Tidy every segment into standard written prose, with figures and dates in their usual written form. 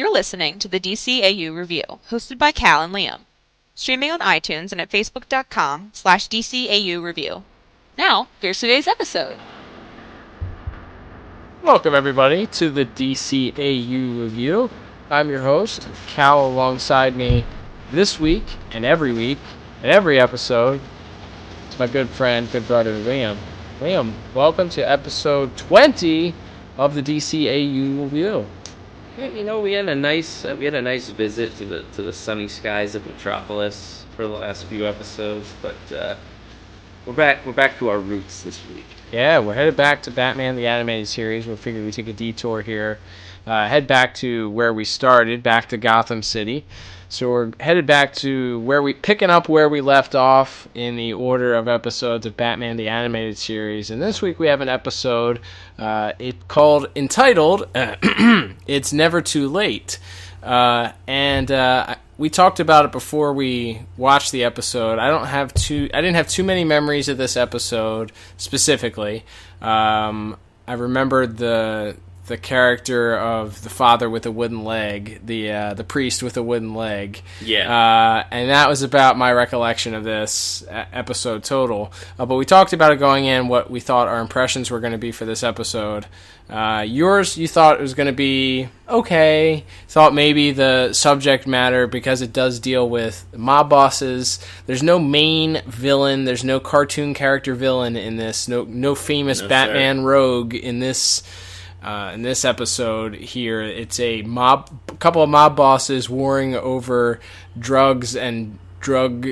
You're listening to the DCAU Review, hosted by Cal and Liam. Streaming on iTunes and at facebook.com/DCAU Review. Now, here's today's episode. Welcome, everybody, to the DCAU Review. I'm your host, Cal, alongside me this week and every episode. It's my good friend, good brother, Liam. Liam, welcome to episode 20 of the DCAU Review. You know, we had a nice visit to the sunny skies of Metropolis for the last few episodes, but we're back to our roots this week. Yeah, we're headed back to Batman the Animated Series. We figured we'd take a detour here, head back to where we started, back to Gotham City. So we're headed back to picking up where we left off in the order of episodes of Batman the Animated Series. And this week we have an episode entitled It's Never Too Late. We talked about it before we watched the episode. I didn't have too many memories of this episode specifically. I remembered the character of the father with a wooden leg, the priest with a wooden leg. Yeah. And that was about my recollection of this episode total. But we talked about it going in, what we thought our impressions were going to be for this episode. Yours, you thought it was going to be okay. Thought maybe the subject matter, because it does deal with mob bosses. There's no main villain. There's no cartoon character villain in this. No famous Batman rogue in this episode here. It's a couple of mob bosses warring over drugs and drug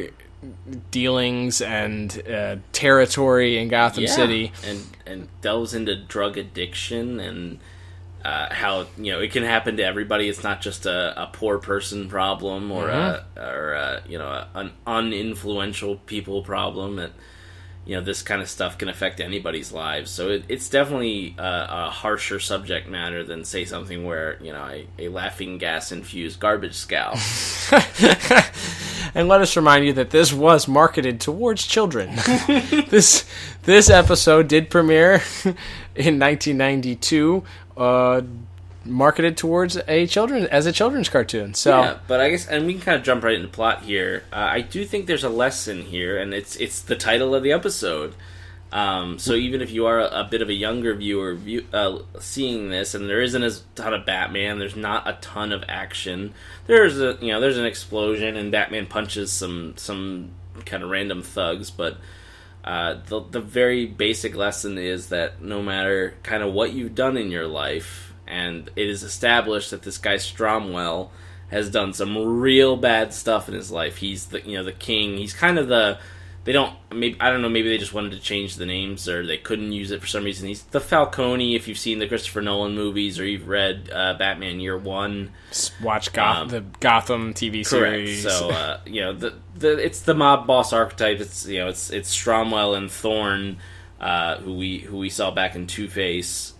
dealings and territory in Gotham City, and delves into drug addiction and how it can happen to everybody. It's not just a poor person problem or an uninfluential people problem. This kind of stuff can affect anybody's lives. So it's definitely a harsher subject matter than, say, something where, a laughing gas-infused garbage scow. And let us remind you that this was marketed towards children. This episode did premiere in 1992, marketed towards a children's cartoon. So yeah, but I guess, and we can kind of jump right into plot here. I do think there's a lesson here, and it's the title of the episode. So even if you are a bit of a younger viewer seeing this, and there isn't a ton of Batman, there's not a ton of action. There's an explosion, and Batman punches some kind of random thugs, but the very basic lesson is that no matter kind of what you've done in your life. And it is established that this guy Stromwell has done some real bad stuff in his life. He's the king. He's kind of maybe they just wanted to change the names or they couldn't use it for some reason. He's the Falcone, if you've seen the Christopher Nolan movies or you've read Batman Year One. Watch the Gotham TV series. Correct. So it's the mob boss archetype. It's Stromwell and Thorne, who we saw back in Two-Face.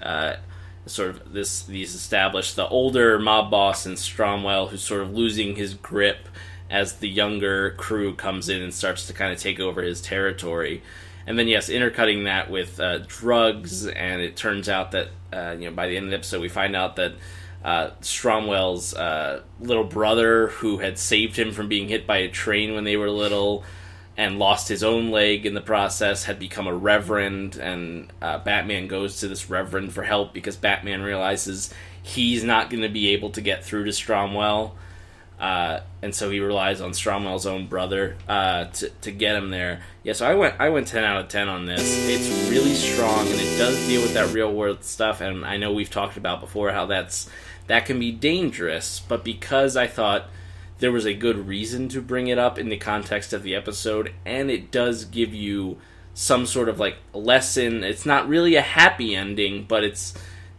Sort of these established the older mob boss in Stromwell, who's sort of losing his grip as the younger crew comes in and starts to kind of take over his territory. And then intercutting that with drugs, and it turns out that by the end of the episode we find out that Stromwell's little brother, who had saved him from being hit by a train when they were little and lost his own leg in the process, had become a reverend, and Batman goes to this reverend for help because Batman realizes he's not going to be able to get through to Stromwell, and so he relies on Stromwell's own brother to get him there. Yeah, so I went 10 out of 10 on this. It's really strong, and it does deal with that real world stuff, and I know we've talked about before how that can be dangerous, but because I thought there was a good reason to bring it up in the context of the episode, and it does give you some sort of lesson. It's not really a happy ending, but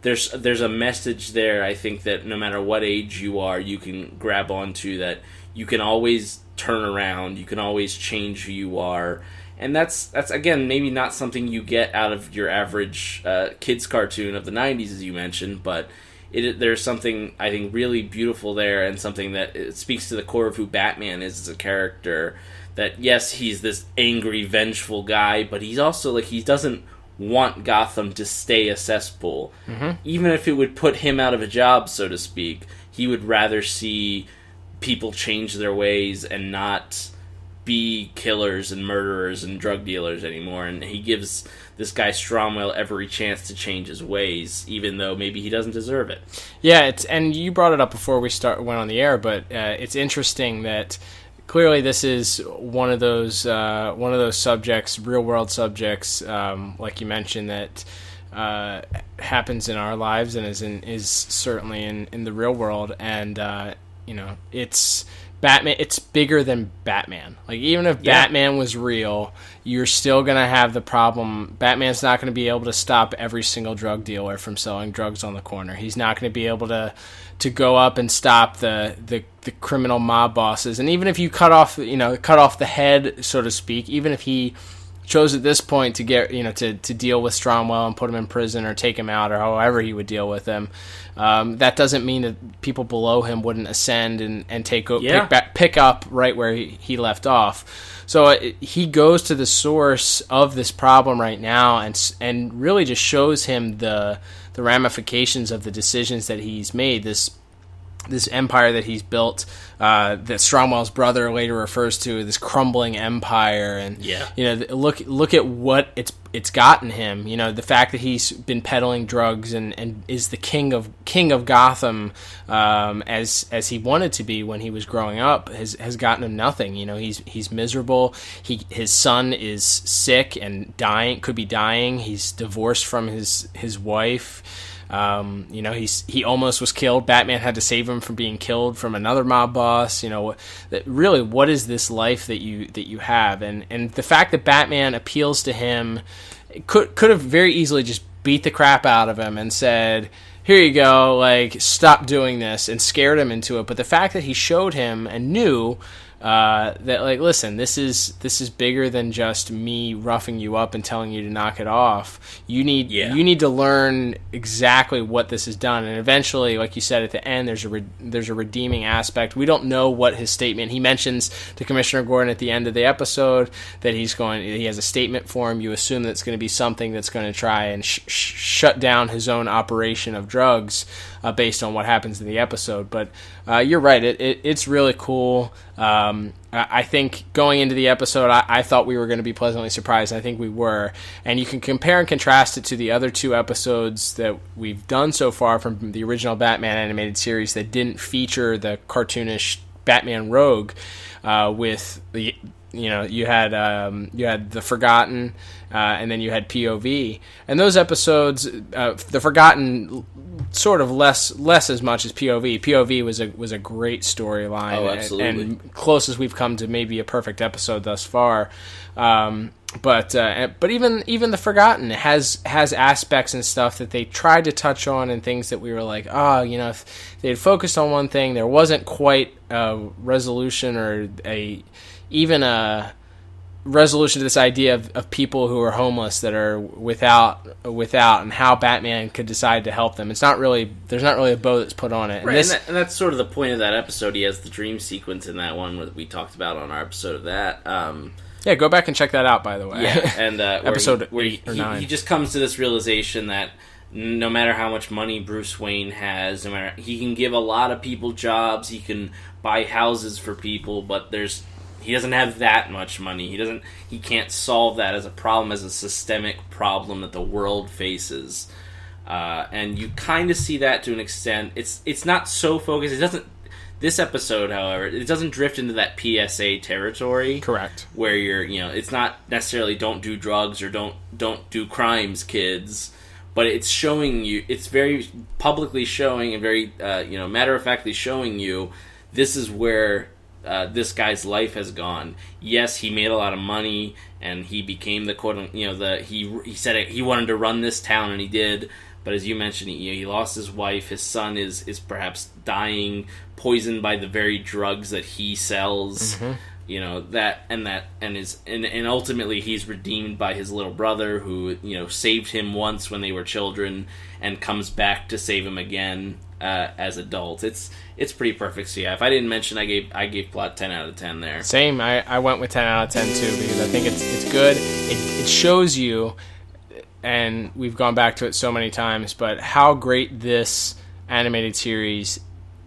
there's a message there. I think that no matter what age you are, you can grab onto that. You can always turn around. You can always change who you are, and that's again maybe not something you get out of your average kids cartoon of the '90s, as you mentioned, but there's something, I think, really beautiful there, and something that it speaks to the core of who Batman is as a character. That, yes, he's this angry, vengeful guy, but he's also, he doesn't want Gotham to stay a cesspool. Mm-hmm. Even if it would put him out of a job, so to speak, he he would rather see people change their ways and not be killers and murderers and drug dealers anymore. And he gives this guy Stromwell every chance to change his ways, even though maybe he doesn't deserve it. Yeah, and you brought it up before we went on the air, but it's interesting that clearly this is one of those subjects, real world subjects, like you mentioned, that happens in our lives and is certainly in the real world. And it's Batman. It's bigger than Batman. Like, even if Batman was real, you're still gonna have the problem. Batman's not gonna be able to stop every single drug dealer from selling drugs on the corner. He's not gonna be able to go up and stop the criminal mob bosses. And even if you cut off the head, so to speak, even if he chose at this point to get to deal with Stromwell and put him in prison or take him out or however he would deal with him, that doesn't mean that people below him wouldn't ascend and pick up right where he left off. So he goes to the source of this problem right now and really just shows him the ramifications of the decisions that he's made. This empire that he's built, that Stromwell's brother later refers to, this crumbling empire, and look at what it's gotten him. The fact that he's been peddling drugs and is the king of Gotham, as he wanted to be when he was growing up, has gotten him nothing. He's miserable. His son is sick and could be dying. He's divorced from his wife. He almost was killed. Batman had to save him from being killed from another mob boss. Really, what is this life that you have? And the fact that Batman appeals to him could have very easily just beat the crap out of him and said, "Here you go, like, stop doing this," and scared him into it. But the fact that he showed him and knew that, like, listen, this is bigger than just me roughing you up and telling you to knock it off. You need to learn exactly what this has done, and eventually, like you said at the end, there's a redeeming aspect. We don't know what his statement. He mentions to Commissioner Gordon at the end of the episode that he has a statement for him. You assume that it's going to be something that's going to try and shut down his own operation of drugs, based on what happens in the episode. But you're right. It's really cool. I think going into the episode, I thought we were going to be pleasantly surprised. I think we were. And you can compare and contrast it to the other two episodes that we've done so far from the original Batman animated series that didn't feature the cartoonish Batman Rogue. With the you had the Forgotten, and then you had POV, and those episodes, the Forgotten, sort of less as much as POV. POV was a great storyline. Oh, absolutely. And closest we've come to maybe a perfect episode thus far. But even the Forgotten has aspects and stuff that they tried to touch on, and things that we were like, if they had focused on one thing, there wasn't quite a resolution or even a resolution to this idea of people who are homeless that are without, and how Batman could decide to help them. There's not really a bow that's put on it. Right, and that's sort of the point of that episode. He has the dream sequence in that one that we talked about on our episode of that. Yeah, go back and check that out, by the way. Yeah, and episode where 8 or 9. He just comes to this realization that no matter how much money Bruce Wayne has, no matter, he can give a lot of people jobs, he can buy houses for people, but he doesn't have that much money. He can't solve that as a problem, as a systemic problem that the world faces. And you kind of see that to an extent. It's not so focused. This episode, however, it doesn't drift into that PSA territory. Correct. Where it's not necessarily don't do drugs or don't do crimes, kids. But it's showing you, it's very publicly showing and very matter-of-factly showing you this is where this guy's life has gone. Yes, he made a lot of money and he became the quote. He said he wanted to run this town and he did. But as you mentioned, he lost his wife. His son is perhaps dying, poisoned by the very drugs that he sells. Mm-hmm. And ultimately he's redeemed by his little brother, who saved him once when they were children, and comes back to save him again as adults. It's pretty perfect. So yeah, if I didn't mention, I gave plot 10 out of 10 there. Same. I went with 10 out of 10 too, because I think it's good. It shows you. And we've gone back to it so many times, but how great this animated series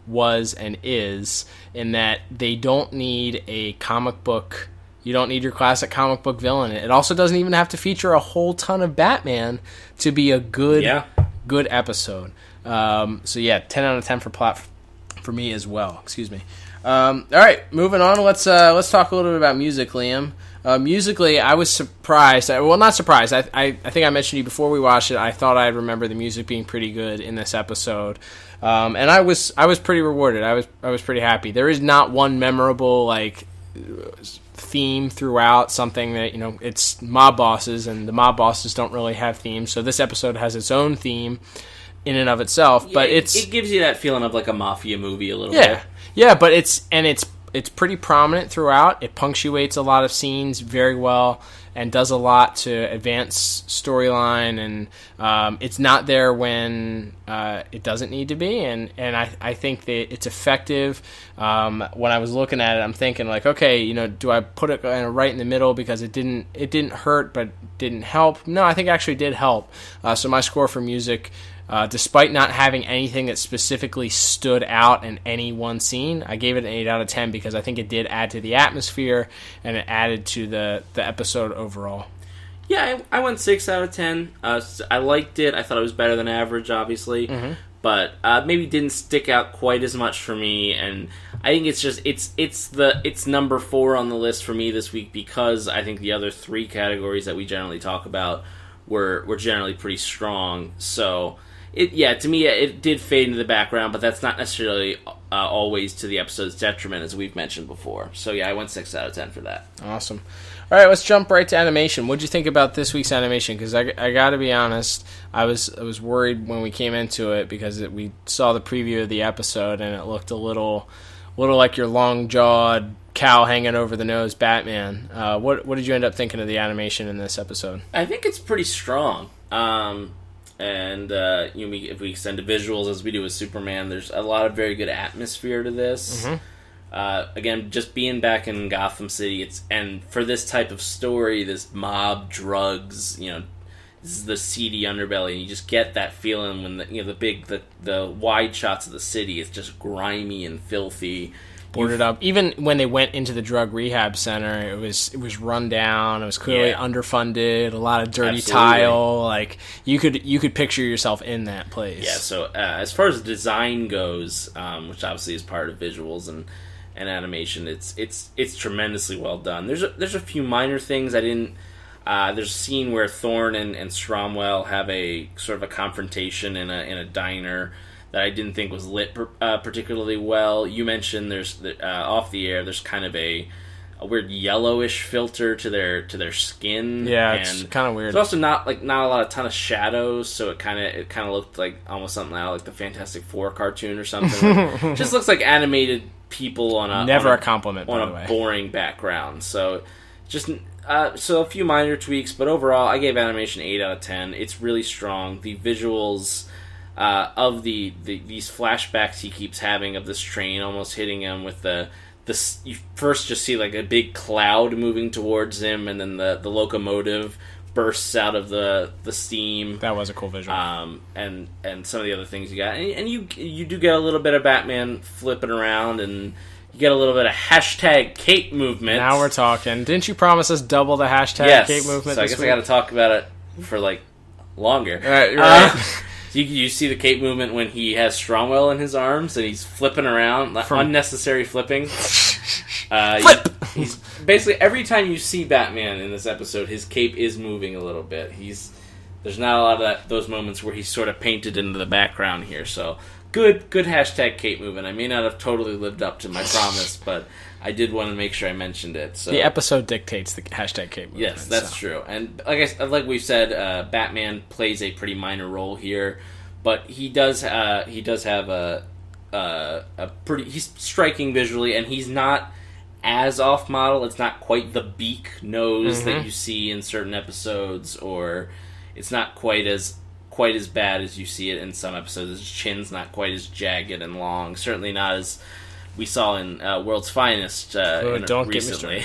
was and is, in that they don't need a comic book. You don't need your classic comic book villain. It also doesn't even have to feature a whole ton of Batman to be a good episode. So yeah, 10 out of 10 for plot for me as well. Excuse me. All right, moving on. Let's talk a little bit about music, Liam. Musically, I was surprised. Well, not surprised. I think I mentioned to you before we watched it. I thought I'd remember the music being pretty good in this episode, and I was pretty rewarded. I was pretty happy. There is not one memorable theme throughout. Something that it's mob bosses, and the mob bosses don't really have themes. So this episode has its own theme in and of itself. But it gives you that feeling of like a mafia movie a little bit. Yeah, but it's pretty prominent throughout. It punctuates a lot of scenes very well and does a lot to advance storyline, and it's not there when it doesn't need to be, and I think that it's effective. When I was looking at it, I'm thinking like, okay, do I put it right in the middle because it didn't hurt but didn't help? No, I think it actually did help. So my score for music, despite not having anything that specifically stood out in any one scene, I gave it an 8 out of 10 because I think it did add to the atmosphere and it added to the episode overall. Yeah, I went 6 out of 10. I liked it. I thought it was better than average, obviously. Mm-hmm. But maybe didn't stick out quite as much for me. And I think it's number 4 on the list for me this week because I think the other 3 categories that we generally talk about were generally pretty strong. So to me, it did fade into the background, but that's not necessarily always to the episode's detriment, as we've mentioned before. So yeah, I went 6 out of 10 for that. Awesome. All right, let's jump right to animation. What'd you think about this week's animation? Because I got to be honest, I was worried when we came into it because we saw the preview of the episode and it looked a little like your long-jawed cow hanging over the nose Batman. What did you end up thinking of the animation in this episode? I think it's pretty strong. And if we extend to visuals as we do with Superman, there's a lot of very good atmosphere to this. Mm-hmm. Again, just being back in Gotham City, and for this type of story, this mob, drugs, this is the seedy underbelly, and you just get that feeling when the wide shots of the city, it's just grimy and filthy. Boarded up. Even when they went into the drug rehab center, it was run down. It was clearly underfunded. A lot of dirty tile. Like you could picture yourself in that place. Yeah. So as far as design goes, which obviously is part of visuals and animation, it's tremendously well done. There's a few minor things I didn't. There's a scene where Thorne and Stromwell have a sort of a confrontation in a diner that I didn't think was lit particularly well. You mentioned there's off the air. There's kind of a weird yellowish filter to their skin. Yeah, it's kind of weird. It's also not a ton of shadows, so it kind of looked like almost something out like the Fantastic Four cartoon or something. Just looks like animated people on a compliment on a boring background. So just so a few minor tweaks, but overall I gave animation 8 out of 10. It's really strong. The visuals. Of these flashbacks he keeps having of this train almost hitting him with you first just see like a big cloud moving towards him, and then the locomotive bursts out of the steam. That was a cool visual. And some of the other things you got, and you do get a little bit of Batman flipping around, and you get a little bit of hashtag cape movement. Now we're talking. Didn't you promise us double the hashtag cape movement? So I guess I got to talk about it for longer. All right, you're right. You see the cape movement when he has Stromwell in his arms and he's flipping around, unnecessary flipping. Flip! He's basically every time you see Batman in this episode, his cape is moving a little bit. There's not a lot of those moments where he's sort of painted into the background here. So good hashtag cape movement. I may not have totally lived up to my promise, but I did want to make sure I mentioned it. So the episode dictates the hashtag cape movement. Yes, that's true. And like we've said, Batman plays a pretty minor role here, but he does have a pretty. He's striking visually, and he's not as off model. It's not quite the beak nose that you see in certain episodes, or it's not quite as bad as you see it in some episodes. His chin's not quite as jagged and long. Certainly not as we saw in World's Finest don't recently.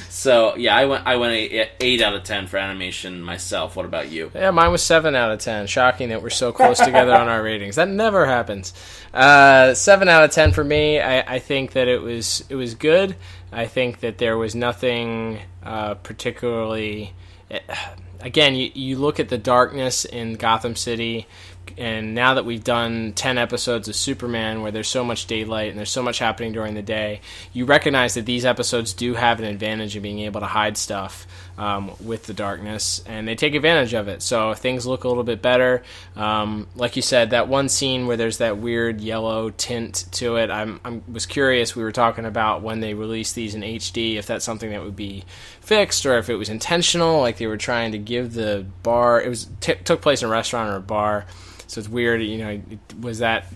So yeah, I went 8 out of 10 for animation myself. What about you? Yeah, mine was 7 out of 10. Shocking that we're so close together on our ratings. That never happens. 7 out of 10 for me. I think that it was good. I think that there was nothing particularly. Again, you look at the darkness in Gotham City, and now that we've done 10 episodes of Superman where there's so much daylight and there's so much happening during the day, you recognize that these episodes do have an advantage of being able to hide stuff with the darkness, and they take advantage of it. So things look a little bit better. Like you said, that one scene where there's that weird yellow tint to it, I was curious. We were talking about when they release these in HD, if that's something that would be fixed or if it was intentional, like they were trying to give the bar, took place in a restaurant or a bar, so it's weird, was that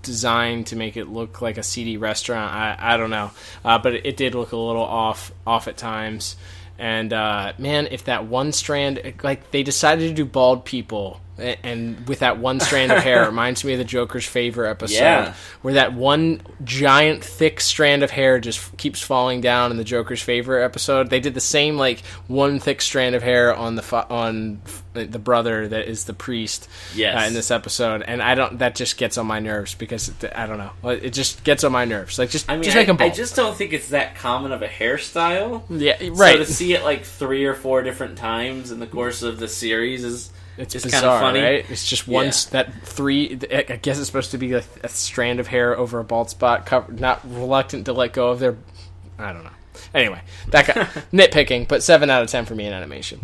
designed to make it look like a seedy restaurant? I don't know, but it did look a little off at times. And man, if that one strand, like they decided to do bald people, and with that one strand of hair, it reminds me of the Joker's Favor episode, where that one giant thick strand of hair just keeps falling down in the Joker's Favor episode. They did the same, like one thick strand of hair on the brother that is the priest in this episode, and that just gets on my nerves because I don't know, it just gets on my nerves. Like just make them bald. I just don't think it's that common of a hairstyle. Yeah, right. So to see it like 3 or 4 different times in the course of the series is bizarre, kind of funny, right? It's just one that 3. I guess it's supposed to be like a strand of hair over a bald spot. Not reluctant to let go of their. I don't know. Anyway, that guy, nitpicking, but 7 out of 10 for me in animation.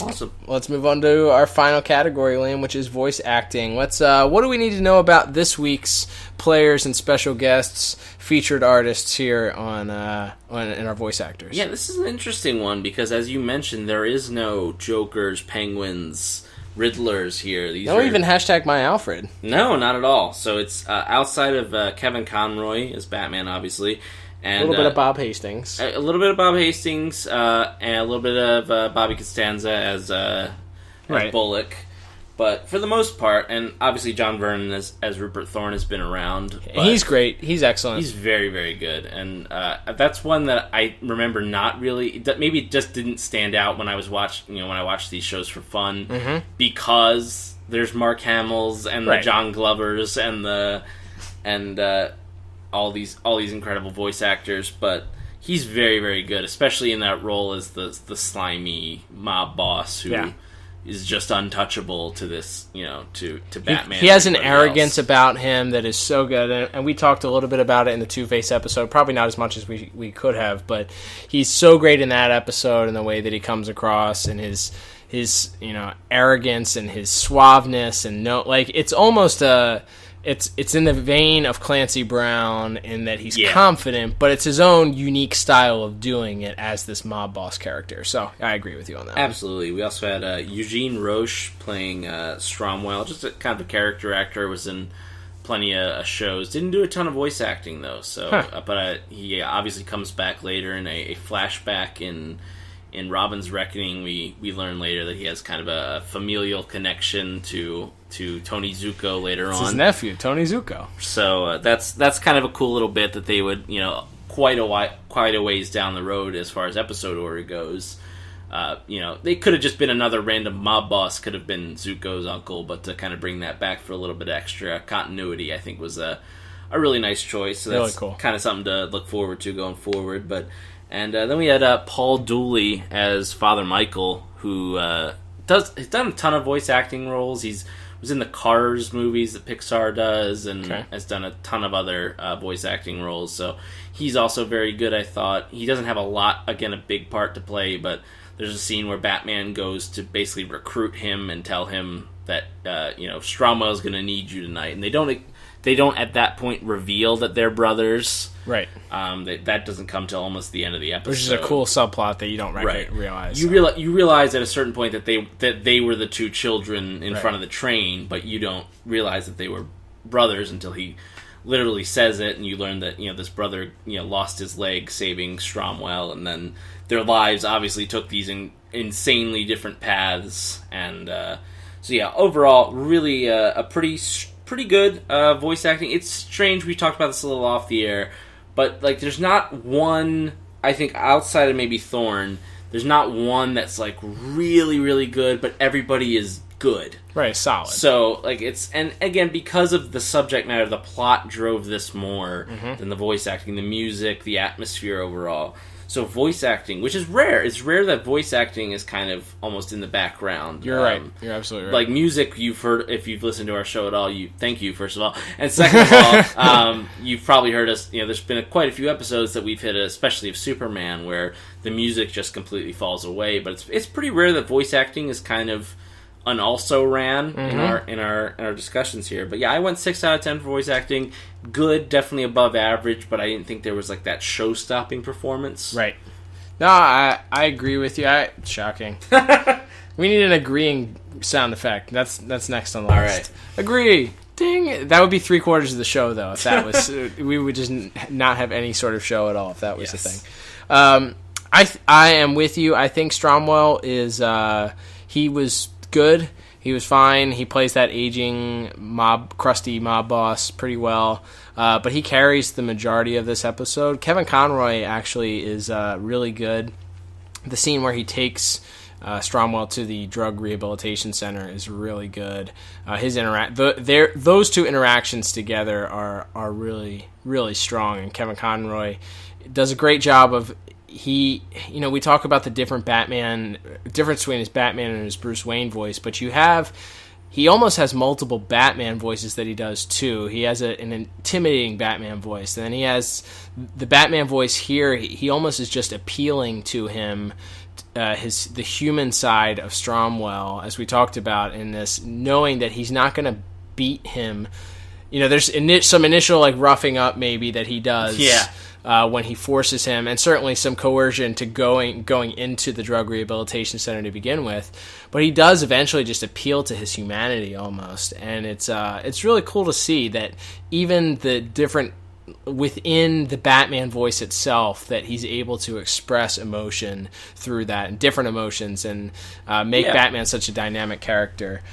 Awesome. Let's move on to our final category, Liam, which is voice acting. Let's. What do we need to know about this week's players and special guests, featured artists here in our voice actors? Yeah, this is an interesting one because, as you mentioned, there is no Jokers, Penguins, Riddlers here. These no, even hashtag my Alfred. No, not at all. So it's outside of Kevin Conroy as Batman, obviously. And, a little bit of Bob Hastings. A little bit of Bob Hastings, and a little bit of Bobby Costanza as Bullock. But for the most part, and obviously John Vernon as Rupert Thorne has been around. He's great. He's excellent. He's very, very good. And that's one that I remember not really... Maybe it just didn't stand out when I was when I watched these shows for fun. Because there's Mark Hamill's and the John Glovers and all these incredible voice actors, but he's very, very good, especially in that role as the slimy mob boss who is just untouchable to this, to Batman. He has an arrogance about him that is so good, and we talked a little bit about it in the Two-Face episode, probably not as much as we could have, but he's so great in that episode and the way that he comes across and his arrogance and his suaveness, and it's almost It's in the vein of Clancy Brown in that he's confident, but it's his own unique style of doing it as this mob boss character. So I agree with you on that. Absolutely. We also had Eugene Roche playing Stromwell, just a kind of a character actor, was in plenty of shows. Didn't do a ton of voice acting, though. So, but he obviously comes back later in a flashback in Robin's Reckoning. We learn later that he has kind of a familial connection to Tony Zuko later on. His nephew, Tony Zuko. So that's kind of a cool little bit that they would, quite a ways down the road as far as episode order goes. They could have just been another random mob boss, could have been Zuko's uncle, but to kind of bring that back for a little bit extra continuity, I think was a really nice choice. So that's really cool. Kind of something to look forward to going forward. And then we had Paul Dooley as Father Michael, who has done a ton of voice acting roles. He's was in the Cars movies that Pixar does, and has done a ton of other voice acting roles. So he's also very good, I thought. He doesn't have a big part to play, but there's a scene where Batman goes to basically recruit him and tell him that Stromwell's going to need you tonight, and they don't at that point reveal that they're brothers. Right. That doesn't come till almost the end of the episode, which is a cool subplot that you don't realize. You realize at a certain point that they were the two children in front of the train, but you don't realize that they were brothers until he literally says it, and you learn that this brother lost his leg saving Stromwell, and then their lives obviously took these insanely different paths, and so overall, really a pretty pretty good voice acting. It's strange. We talked about this a little off the air, but like, there's not one. I think outside of maybe Thorne, there's not one that's like really, really good, but everybody is good. Right, solid. So like, and again, because of the subject matter, the plot drove this more than the voice acting, the music, the atmosphere overall. So voice acting, which is rare. It's rare that voice acting is kind of almost in the background. You're right. You're absolutely right. Like music, you've heard, if you've listened to our show at all, thank you, first of all. And second of all, you've probably heard us, there's been quite a few episodes that we've hit, especially of Superman, where the music just completely falls away. But it's pretty rare that voice acting is kind of an also ran in our discussions here. But yeah, I went 6 out of 10 for voice acting. Good, definitely above average, but I didn't think there was like that show-stopping performance. Right. No, I agree with you. Shocking. We need an agreeing sound effect. That's next on the list. Right. Agree. Ding. That would be 3/4 of the show, though. If that was, we would just not have any sort of show at all if that was the thing. I am with you. I think Stromwell is. He was good. He was fine. He plays that aging crusty mob boss pretty well. But he carries the majority of this episode. Kevin Conroy actually is really good. The scene where he takes Stromwell to the drug rehabilitation center is really good. Those two interactions together are really, really strong. And Kevin Conroy does a great job of. We talk about the difference between his Batman and his Bruce Wayne voice, but he almost has multiple Batman voices that he does too. He has an intimidating Batman voice, and then he has the Batman voice here. He almost is just appealing to him, the human side of Stromwell, as we talked about in this, knowing that he's not going to beat him. There's some initial like roughing up maybe that he does. Yeah. When he forces him, and certainly some coercion to going into the drug rehabilitation center to begin with, but he does eventually just appeal to his humanity almost, and it's really cool to see that even the different within the Batman voice itself, that he's able to express emotion through that and different emotions and make Batman such a dynamic character.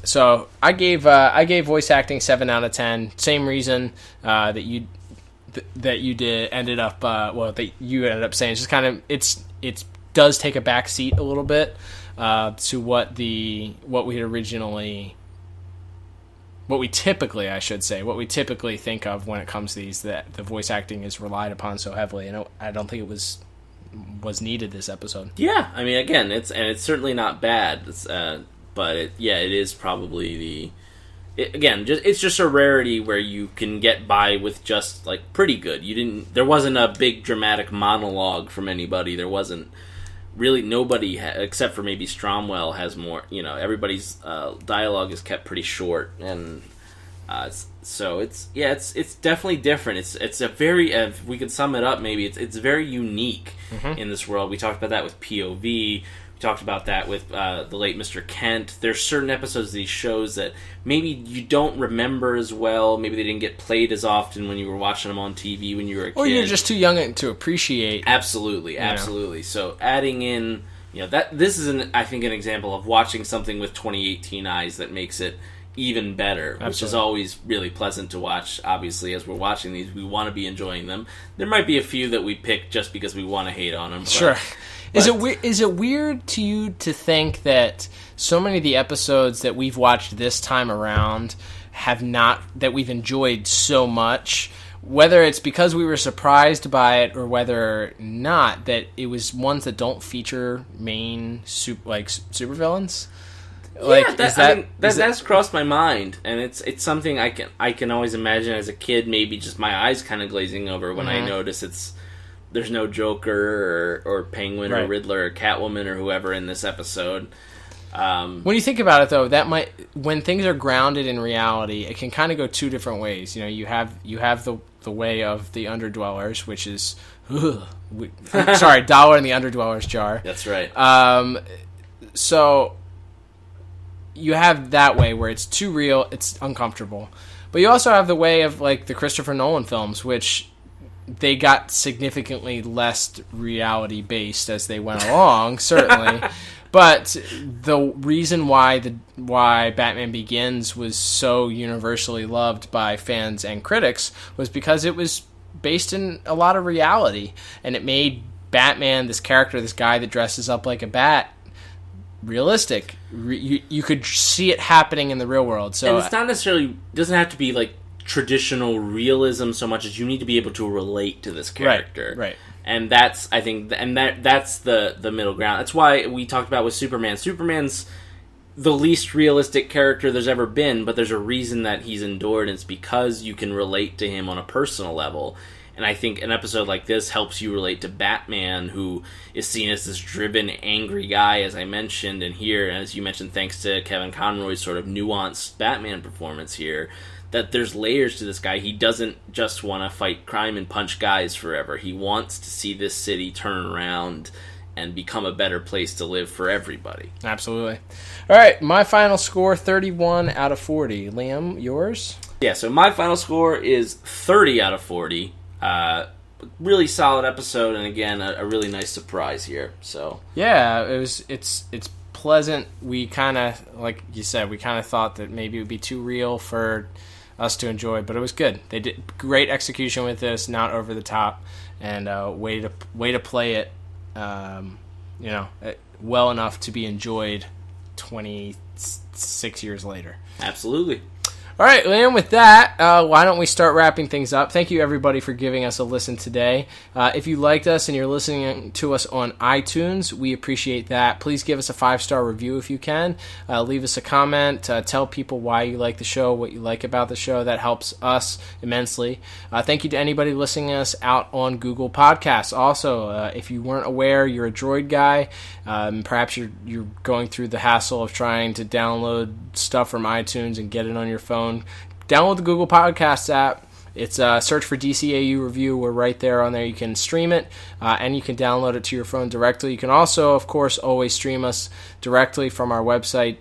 So I gave voice acting 7 out of 10. Same reason that you ended up saying. It's just kind of it does take a back seat a little bit to what we typically think of when it comes to these, that the voice acting is relied upon so heavily, and I don't think it was needed this episode. Yeah, I mean, again, it's certainly not bad. But it is probably it's just a rarity where you can get by with just like pretty good. There wasn't a big dramatic monologue from anybody. There wasn't really nobody except for maybe Stromwell has more. Everybody's dialogue is kept pretty short, and so it's definitely different. It's a very, if we could sum it up, maybe it's very unique in this world. We talked about that with POV. Talked about that with the late Mr. Kent. There's certain episodes of these shows that maybe you don't remember as well. Maybe they didn't get played as often when you were watching them on TV when you were a kid. Or you're just too young to appreciate. Absolutely. So adding in, this is I think an example of watching something with 2018 eyes that makes it even better, which is always really pleasant to watch. Obviously, as we're watching these, we want to be enjoying them. There might be a few that we pick just because we want to hate on them. Sure. Is it weird to you to think that so many of the episodes that we've watched this time around that we've enjoyed so much, whether it's because we were surprised by it or whether or not, that it was ones that don't feature main supervillains? That's crossed my mind, and it's something I can always imagine as a kid, maybe just my eyes kind of glazing over when I notice there's no Joker or Penguin or Riddler or Catwoman or whoever in this episode. When you think about it, though, when things are grounded in reality, it can kind of go two different ways. You have the way of the underdwellers, which is dollar in the underdwellers jar. That's right. So you have that way where it's too real, it's uncomfortable. But you also have the way of like the Christopher Nolan films, which they got significantly less reality based as they went along, certainly. But the reason why Batman Begins was so universally loved by fans and critics was because it was based in a lot of reality, and it made Batman, this character, this guy that dresses up like a bat, realistic. You could see it happening in the real world. So and it's not necessarily doesn't have to be like traditional realism so much as you need to be able to relate to this character. Right. And that's that's the middle ground. That's why we talked about with Superman. Superman's the least realistic character there's ever been, but there's a reason that he's endured, and it's because you can relate to him on a personal level. And I think an episode like this helps you relate to Batman, who is seen as this driven, angry guy, as I mentioned, and here, as you mentioned, thanks to Kevin Conroy's sort of nuanced Batman performance here, that there's layers to this guy. He doesn't just want to fight crime and punch guys forever. He wants to see this city turn around and become a better place to live for everybody. Absolutely. All right, my final score, 31 out of 40. Liam, yours? Yeah, so my final score is 30 out of 40. Really solid episode, and again, a really nice surprise here. So yeah, it's pleasant. We kind of, like you said, we kind of thought that maybe it would be too real for us to enjoy, but it was good. They did great execution with this, not over the top, and way to play it, well enough to be enjoyed 26 years later. Absolutely. All right, Liam, with that, why don't we start wrapping things up? Thank you, everybody, for giving us a listen today. If you liked us and you're listening to us on iTunes, we appreciate that. Please give us a 5-star review if you can. Leave us a comment. Tell people why you like the show, what you like about the show. That helps us immensely. Thank you to anybody listening to us out on Google Podcasts. Also, if you weren't aware, you're a Droid guy. Perhaps you're going through the hassle of trying to download stuff from iTunes and get it on your phone. Download the Google Podcasts app. It's search for DCAU Review. We're right there on there. You can stream it, and you can download it to your phone directly. You can also, of course, always stream us directly from our website,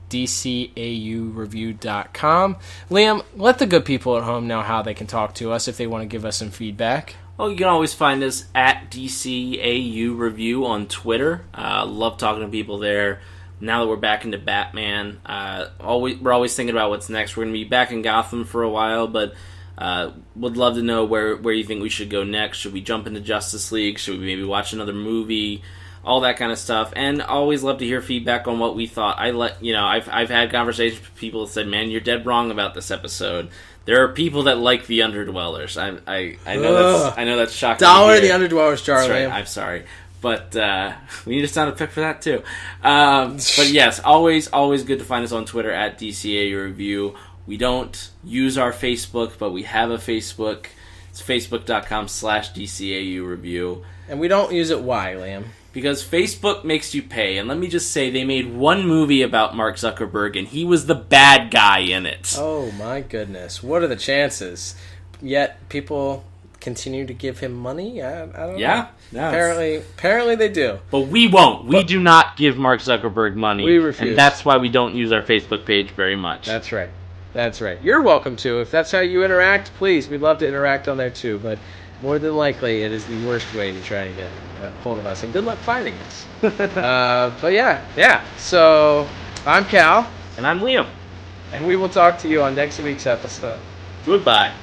DCAUreview.com. Liam, let the good people at home know how they can talk to us if they want to give us some feedback. Well, you can always find us at DCAU Review on Twitter. Love talking to people there. Now that we're back into Batman, we're always thinking about what's next. We're going to be back in Gotham for a while, but would love to know where you think we should go next. Should we jump into Justice League? Should we maybe watch another movie? All that kind of stuff. And always love to hear feedback on what we thought. I've had conversations with people that said, "Man, you're dead wrong about this episode." There are people that like the Underdwellers. I know that's shocking. Dollar the Underdwellers, Charlie. That's right. I'm sorry. But we need a sound effect for that, too. But yes, always good to find us on Twitter at DCAU Review. We don't use our Facebook, but we have a Facebook. It's facebook.com/DCAU Review. And we don't use it. Why, Liam? Because Facebook makes you pay. And let me just say, they made one movie about Mark Zuckerberg, and he was the bad guy in it. Oh, my goodness. What are the chances? Yet people continue to give him money? I don't know. Yeah. No, apparently they do. But we won't. We do not give Mark Zuckerberg money. We refuse. And that's why we don't use our Facebook page very much. That's right. You're welcome to. If that's how you interact, please. We'd love to interact on there too. But more than likely, it is the worst way to try to get hold of us. And good luck finding us. But yeah. So I'm Cal. And I'm Liam. And we will talk to you on next week's episode. Goodbye.